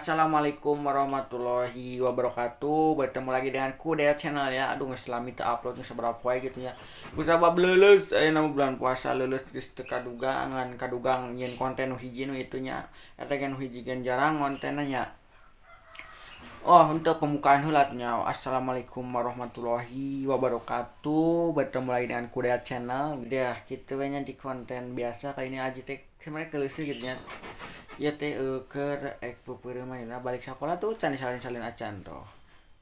Assalamualaikum warahmatullahi wabarakatuh. Bertemu lagi dengan ku Dea channel ya. Aduh ngeselami tak uploadnya seberapa wae gitu ya. Kusabab lulus nama bulan puasa lulus geus teu kadugang ngan kadugang nyeun konten nu hiji nu itunya. Eta ge nu hiji gen jarang kontenna nya. Oh, untuk pembukaan heula nya. Assalamualaikum warahmatullahi wabarakatuh. Bertemu lagi dengan ku Dea channel. Udah gitu we nya di konten biasa kali ini aja teh sebenarnya keleuseut gitu nya. Ya teh keur peupeureuman balik sekolah tuh can salin-salin acan tuh.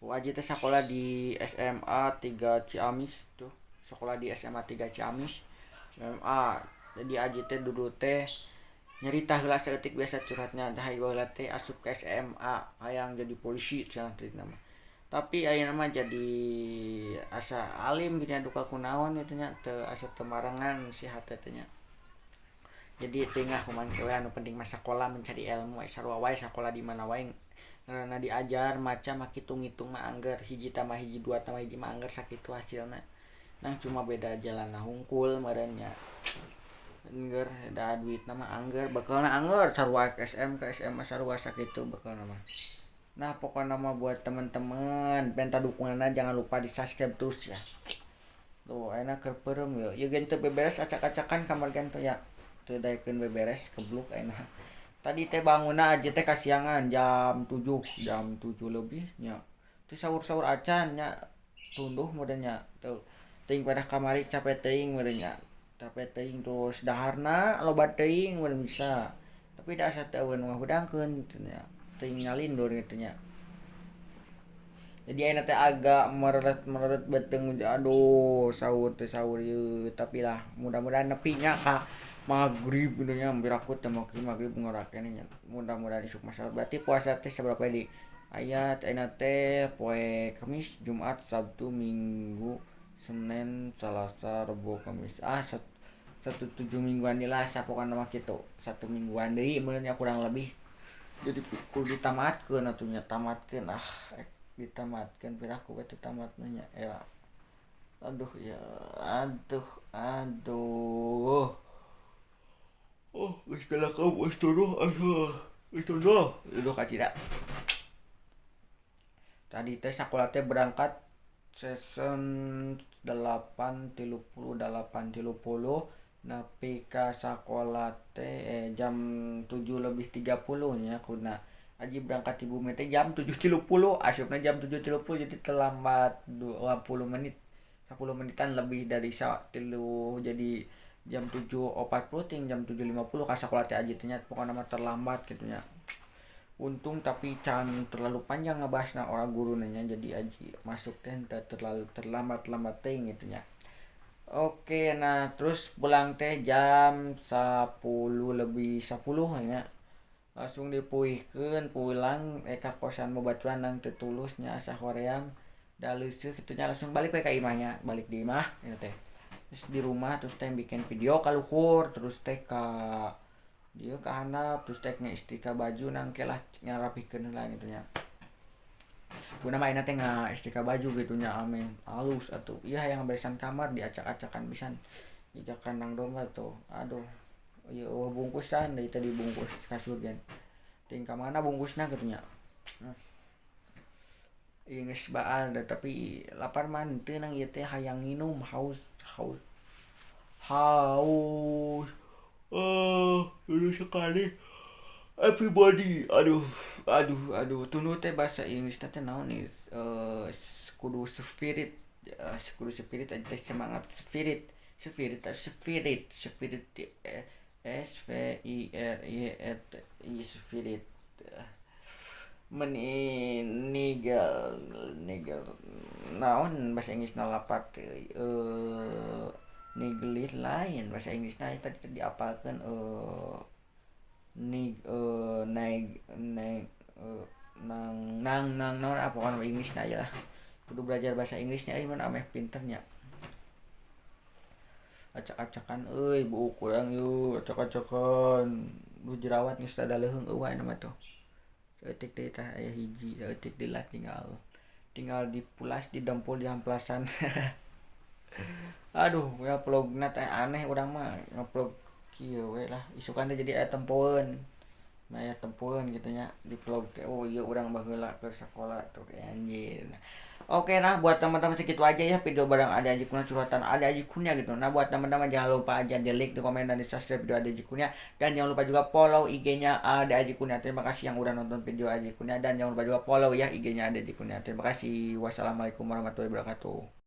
Wajib teh sekolah di SMA 3 Ciamis tuh. Sekolah di SMA 3 Ciamis. SMA. Jadi aji teh dulu teh nyerita heula saeutik biasa curhatnya dah heula teh asup ke SMA hayang jadi polisi cenah teh nama. Tapi ayeuna mah jadi asa alim gitu nya duka kunaon gitu nya teu asa teu marangan sihat teh nya. Jadi tengah kuman kewe anu penting masa sekolah mencari ilmu sarua wae sakola di mana wae na diajar maca mah hitung-hitung mah angger hiji tambah hiji dua tambah hiji mah angger sakitu hasilna nang cuma beda jalan hungkul merenya angger da duit nama angger bekalna angger sarua ke SM ke SMA sarua sakitu bekalna mah. Nah pokoknya mah buat teman-teman benta dukunganna jangan lupa di subscribe terus ya. Tuh enak keur peureum yo ieu gen teu beberes acak-acakan kamar gen teh ya teu daekeun beberes kebluk enak. Tadi teh bangunna aja teh kasiangan jam 7 lebih nya. Teu saur-saur acan nya tunduh modenya tuh. Teuing pada kamari capek teuing modenya. Capek teuing terus daharna loba teuing mun bisa. Tapi da asa teu eueun mah hudangkeun teu nya. Teuing ngalindur kitu nya. Jadi ayeuna teh agak mereret beteng aduh saur teh saur yeuh tapi lah mudah-mudahan nepi nya ka magrib gitu nya hampir aku teh magrib ngorak keneh nya. Mudah-mudahan isuk mah saur berarti puasa teh saberapa di ayat ayeuna teh poe Kamis, Jumat, Sabtu, Minggu, Senin, Selasa, Rebo, Kamis. Satu 7 mingguan lah sapokan mah kitu. 1 mingguan deui mun nya kurang lebih. Jadi kudu ditamatkeun atuh nya tamatkeun ditamatkeun piraku we teh tamatna nya ya. Aduh ya aduh. Oh, geus galakam geus tuduh asuh. Geus tuduh kacida. Tadi teh sakola teh berangkat season 8.30 nepi ka sakola teh jam 7.30 nya kuna. Aji berangkat ibu teh jam 7.30 asupna jam 7.30 jadi terlambat 20 menit 10 menitan lebih dari tilu jadi jam 7.40 ting jam 7.50 ka sakola teh aji teh nya pokona mah terlambat kitu nya. Untung tapi can terlalu panjang ngebahasna orang guru nanya jadi aji masuk teh terlalu terlambat teh gitu nya. Oke, nah terus pulang teh jam 10 lebih 10 nya. Langsung dipuihkeun pulang ka kosan babaturan nang teu tulusnya asa hoream da leuseuh kitu nya langsung balik we ka imahnya, balik di imah eta teh. Terus di rumah terus teh bikin video ka luhur terus teh ka dieu ka handap terus teh ngeistika baju nang kelah ngarapikeun heula gitu nya. Guna mah ayeuna teh ngaistika baju gitu nya amin alus atuh. Ieu hayang beresan kamar diacak-acakan pisan. Dijakan nang domba tuh. Aduh. Ieu bungkusan deui teh dibungkus kasur gen. Ting ka mana bungkusna gitu nya. Ieu geus baal da tapi lapar mah teu nang ieu teh hayang nginum haus haus. Haus. Dulu sekali everybody aduh tunu teh bahasa Inggris teh naon nih kudu spirit kudu spirit aja teh semangat spirit S V I R I E T I spirit meninggal naon bahasa Inggris na lapat nigelit lain bahasa Inggrisna tadi diapalkeun nang apa kan Inggrisna aja lah kudu belajar bahasa Inggrisnya ieu mah ameh pinternya acak-acakan euy buuk kurang yeuh acak-acakan lu jerawat geus rada leuheung eueuh mah tuh eutik deui tah aya hiji eutik dilah tinggal dipulas didempul dihamplasan. Aduh ya vlogna teh aneh urang mah ngeplog kieu we lah isukan teh jadi aya tempoeun nah ya tempuhan gitu nya di vlog teh oh iya urang baheula ke sekolah tuh anjir. Oke, nah buat teman-teman segitu aja ya video bareng ada aja kuna curhatan ada aja kunya gitu. Nah buat teman-teman jangan lupa aja di like, di komen dan di subscribe video ada aja kunya dan jangan lupa juga follow IG-nya ada aja kunya. Terima kasih yang udah nonton video aja kunya dan jangan lupa juga follow ya IG-nya ada aja kunya. Terima kasih. Wassalamualaikum warahmatullahi wabarakatuh.